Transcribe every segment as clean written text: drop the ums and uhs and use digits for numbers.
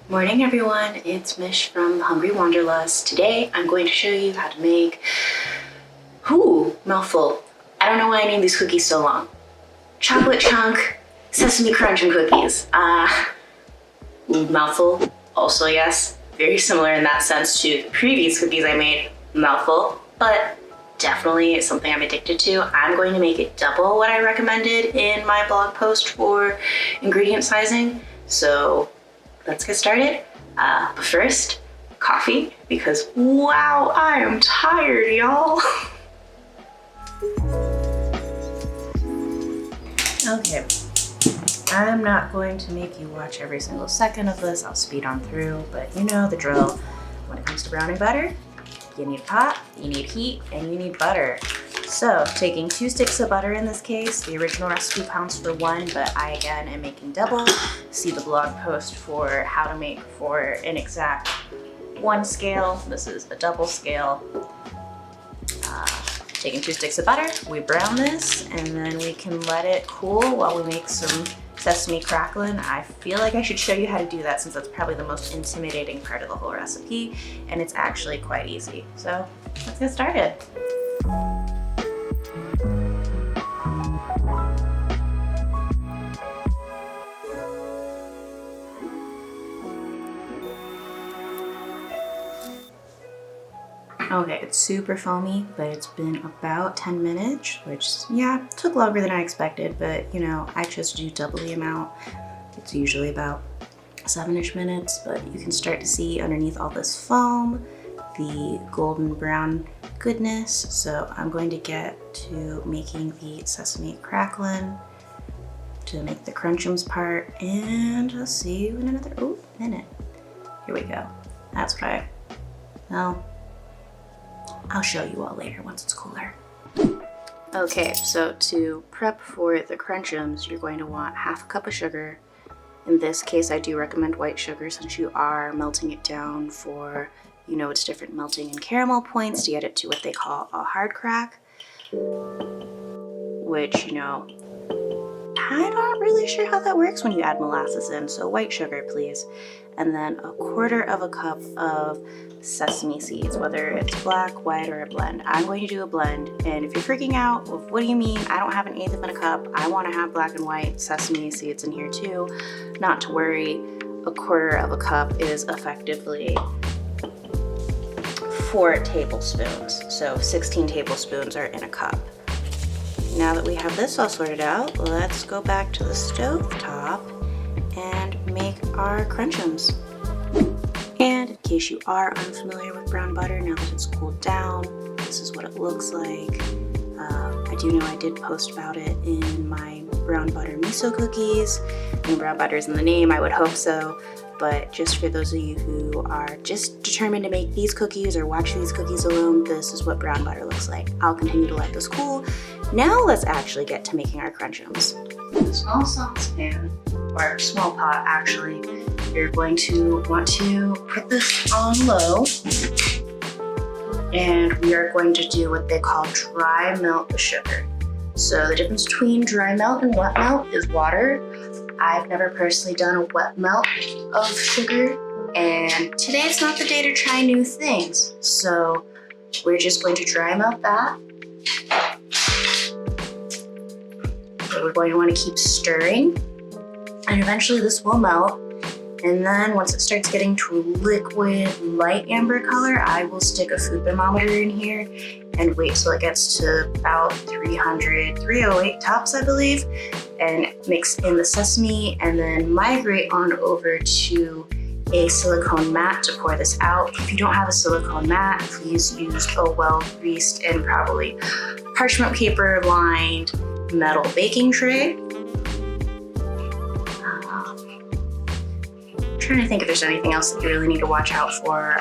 Morning everyone, it's Mish from The Hungry Wanderlust. Today I'm going to show you how to make, mouthful. I don't know why I named these cookies so long. Chocolate chunk sesame Crunchem cookies. Mouthful, also yes. Very similar in that sense to the previous cookies I made, mouthful, but definitely something I'm addicted to. I'm going to make it double what I recommended in my blog post for ingredient sizing. So let's get started. But first, coffee, because wow, I am tired, y'all. Okay, I'm not going to make you watch every single second of this. I'll speed on through, but you know the drill. When it comes to browning butter, you need a pot, you need heat, and you need butter. So taking 2 sticks of butter in this case, the original recipe counts for 1, but I again am making double. See the blog post for how to make for an exact 1 scale. This is a double scale. Taking 2 sticks of butter, we brown this, and then we can let it cool while we make some sesame crackling. I feel like I should show you how to do that since that's probably the most intimidating part of the whole recipe, and it's actually quite easy. So let's get started. Okay, it's super foamy, but it's been about 10 minutes, which, yeah, took longer than I expected, but you know, I chose to do double the amount. It's usually about 7-ish minutes, but you can start to see underneath all this foam, the golden brown goodness. So I'm going to get to making the sesame crackling to make the Crunchems part, and I'll see you in another minute. Here we go. That's what I'll show you all later once it's cooler. Okay, so to prep for the Crunchems, you're going to want 1/2 cup of sugar. In this case, I do recommend white sugar since you are melting it down for, you know, it's different melting and caramel points to get it to what they call a hard crack, which, you know, I'm not really sure how that works when you add molasses in, so white sugar, please. And then 1/4 cup of sesame seeds, whether it's black, white, or a blend. I'm going to do a blend, and if you're freaking out, well, what do you mean? I don't have 1/8 of a cup. I want to have black and white sesame seeds in here too. Not to worry, 1/4 cup is effectively 4 tablespoons. So 16 tablespoons are in a cup. Now that we have this all sorted out, let's go back to the stove top and make our Crunchems. And in case you are unfamiliar with brown butter, now that it's cooled down, this is what it looks like. I do know I did post about it in my brown butter miso cookies, and brown butter is in the name, I would hope so. But just for those of you who are just determined to make these cookies or watch these cookies alone, this is what brown butter looks like. I'll continue to let this cool. Now let's actually get to making our Crunchems. A small saucepan, or a small pot actually, you're going to want to put this on low, and we are going to do what they call dry melt the sugar. So the difference between dry melt and wet melt is water. I've never personally done a wet melt of sugar, and today's not the day to try new things. So we're just going to dry melt that. So we're going to want to keep stirring, and eventually this will melt. And then once it starts getting to a liquid light amber color, I will stick a food thermometer in here and wait till it gets to about 308 tops, I believe, and mix in the sesame, and then migrate on over to a silicone mat to pour this out. If you don't have a silicone mat, please use a well-greased and probably parchment paper lined metal baking tray. Trying to think if there's anything else that you really need to watch out for.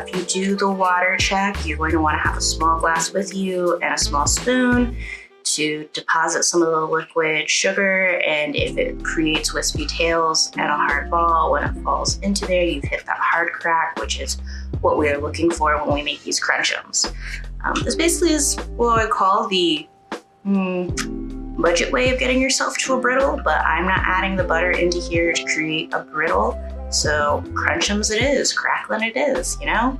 If you do the water check, you're going to want to have a small glass with you and a small spoon to deposit some of the liquid sugar, and if it creates wispy tails and a hard ball, when it falls into there, you've hit that hard crack, which is what we are looking for when we make these Crunchems. This basically is what I call the budget way of getting yourself to a brittle, but I'm not adding the butter into here to create a brittle. So Crunchems it is, crackling it is, you know?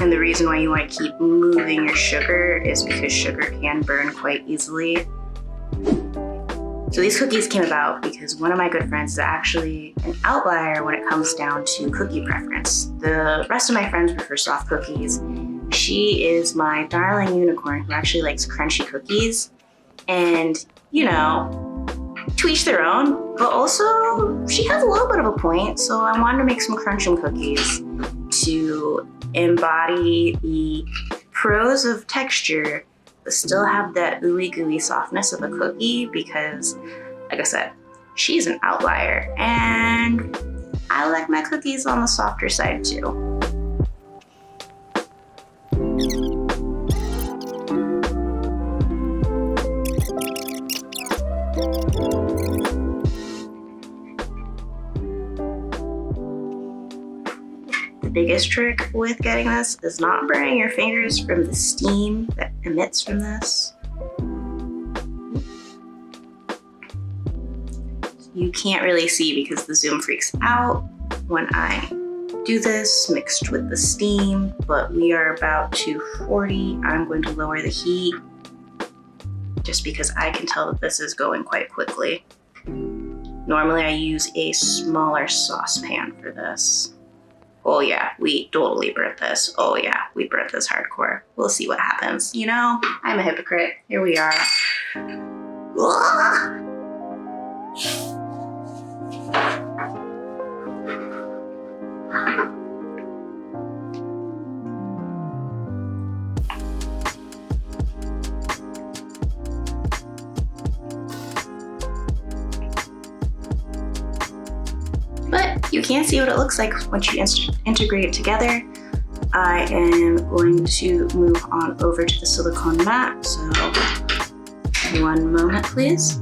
And the reason why you want to keep moving your sugar is because sugar can burn quite easily. So these cookies came about because one of my good friends is actually an outlier when it comes down to cookie preference. The rest of my friends prefer soft cookies. She is my darling unicorn who actually likes crunchy cookies. And, you know, to each their own, but also she has a little bit of a point. So I wanted to make some Crunchem cookies to embody the pros of texture, but still have that ooey gooey softness of a cookie because, like I said, she's an outlier and I like my cookies on the softer side too. The biggest trick with getting this is not burning your fingers from the steam that emits from this. You can't really see because the zoom freaks out when I do this mixed with the steam, but we are about 240. I'm going to lower the heat just because I can tell that this is going quite quickly. Normally I use a smaller saucepan for this. Oh yeah, we totally burnt this. Oh yeah, we burnt this hardcore. We'll see what happens. You know, I'm a hypocrite. Here we are. Ugh. But you can see what it looks like once you integrate it together. I am going to move on over to the silicone mat. So 1 moment, please.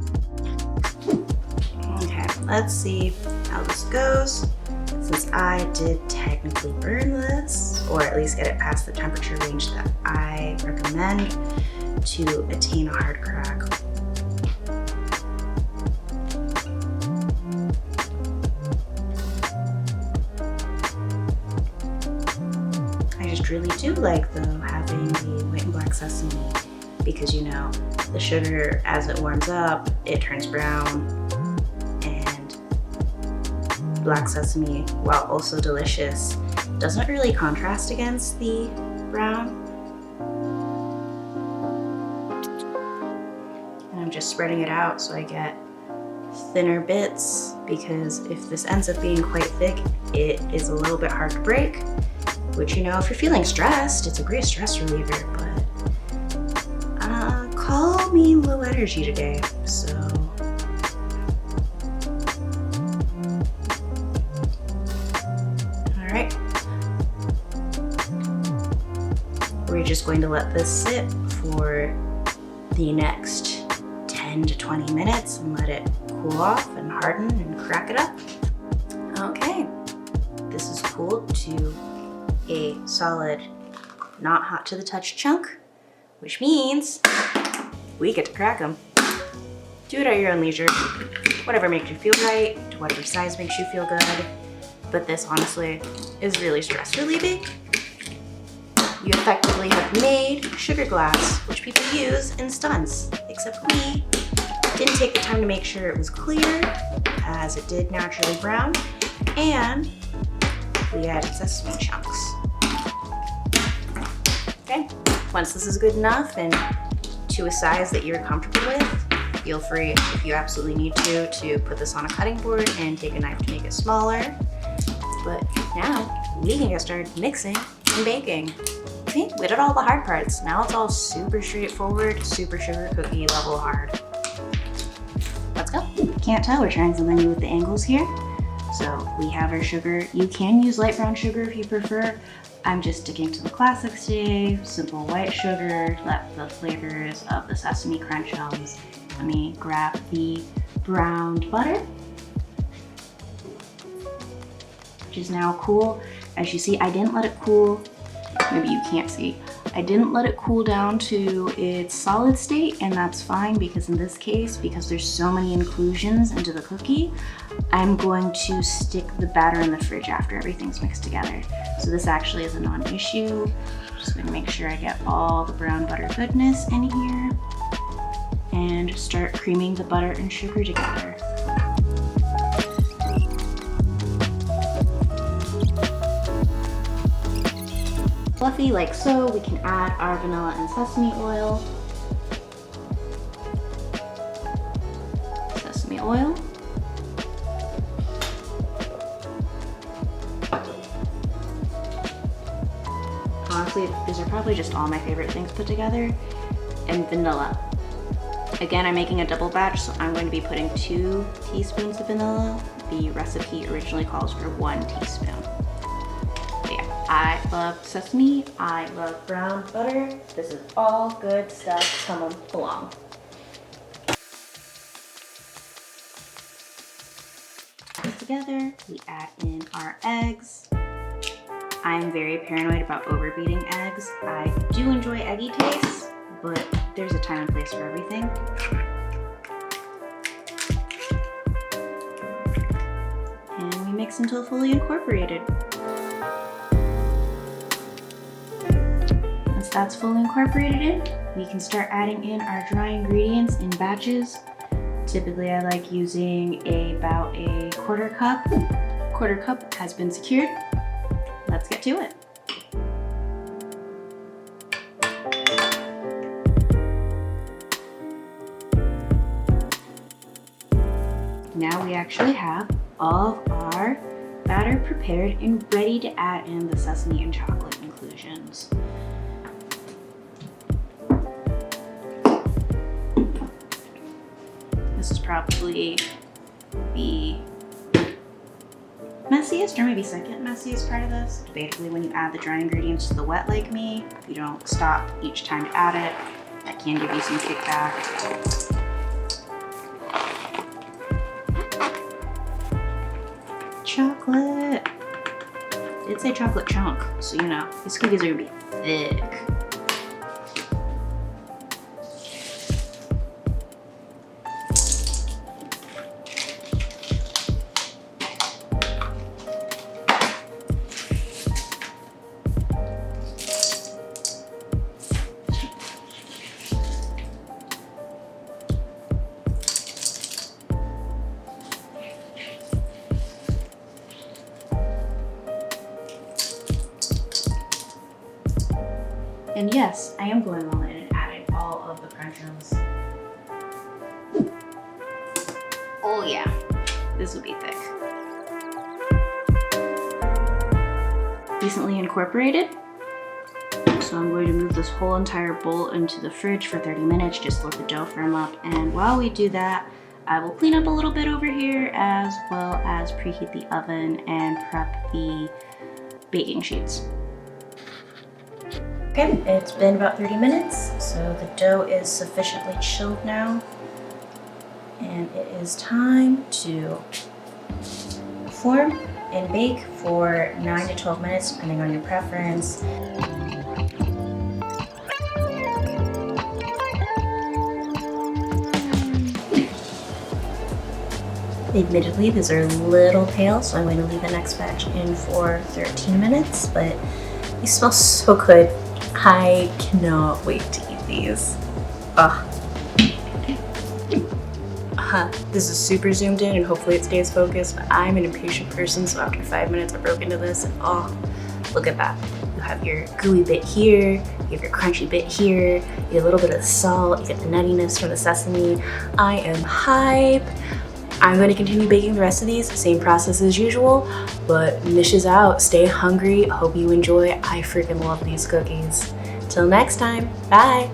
Okay, let's see how this goes. Since I did technically burn this, or at least get it past the temperature range that I recommend to attain a hard crack. I just really do like though having the white and black sesame because, you know, the sugar as it warms up, it turns brown, and black sesame, while also delicious, doesn't really contrast against the brown. And I'm just spreading it out so I get thinner bits, because if this ends up being quite thick, it is a little bit hard to break, which, you know, if you're feeling stressed, it's a great stress reliever, but call me low energy today, so. All right. We're just going to let this sit for the next 10 to 20 minutes and let it cool off and harden and crack it up. Okay, this is cooled to a solid, not hot to the touch chunk, which means we get to crack them. Do it at your own leisure, whatever makes you feel right, to whatever size makes you feel good. But this honestly is really stress relieving. You effectively have made sugar glass, which people use in stunts, except we didn't take the time to make sure it was clear, as it did naturally brown, and we added sesame chunks. Okay, once this is good enough and to a size that you're comfortable with, feel free, if you absolutely need to put this on a cutting board and take a knife to make it smaller. But now we can get started mixing and baking. See, we did all the hard parts. Now it's all super straightforward, super sugar cookie level hard. Let's go. Can't tell, we're trying something new with the angles here. So we have our sugar. You can use light brown sugar if you prefer. I'm just sticking to the classics today. Simple white sugar, let the flavors of the sesame Crunchems. Let me grab the browned butter, which is now cool. As you see, I didn't let it cool, maybe you can't see, I didn't let it cool down to its solid state, and that's fine because in this case, because there's so many inclusions into the cookie, I'm going to stick the batter in the fridge after everything's mixed together. So this actually is a non-issue. Just gonna make sure I get all the brown butter goodness in here and start creaming the butter and sugar together. Fluffy like so, we can add our vanilla and sesame oil. Sesame oil. Honestly, these are probably just all my favorite things put together. And vanilla. Again, I'm making a double batch, so I'm going to be putting 2 teaspoons of vanilla. The recipe originally calls for 1 teaspoon. I love sesame, I love brown butter. This is all good stuff coming along. Put together, we add in our eggs. I'm very paranoid about overbeating eggs. I do enjoy eggy tastes, but there's a time and place for everything. And we mix until fully incorporated. Once that's fully incorporated in, we can start adding in our dry ingredients in batches. Typically I like using about a quarter cup. Quarter cup has been secured. Let's get to it. Now we actually have all of our batter prepared and ready to add in the sesame and chocolate inclusions. This is probably the messiest or maybe second messiest part of this. Debatably, when you add the dry ingredients to the wet like me, if you don't stop each time to add it, that can give you some kickback. Chocolate. It's a chocolate chunk, so you know, these cookies are gonna be thick. And yes, I am going all in and adding all of the Crunchems. Oh yeah, this will be thick. Decently incorporated. So I'm going to move this whole entire bowl into the fridge for 30 minutes, just let the dough firm up. And while we do that, I will clean up a little bit over here as well as preheat the oven and prep the baking sheets. Okay, it's been about 30 minutes, so the dough is sufficiently chilled now. And it is time to form and bake for 9 to 12 minutes, depending on your preference. Admittedly, these are a little pale, so I'm going to leave the next batch in for 13 minutes, but they smell so good. I cannot wait to eat these. This is super zoomed in and hopefully it stays focused, but I'm an impatient person, so after 5 minutes I broke into this and look at that. You have your gooey bit here, you have your crunchy bit here, you get a little bit of the salt, you get the nuttiness from the sesame. I am hype. I'm going to continue baking the rest of these, same process as usual, but Mish is out. Stay hungry. Hope you enjoy. I freaking love these cookies. Till next time, bye.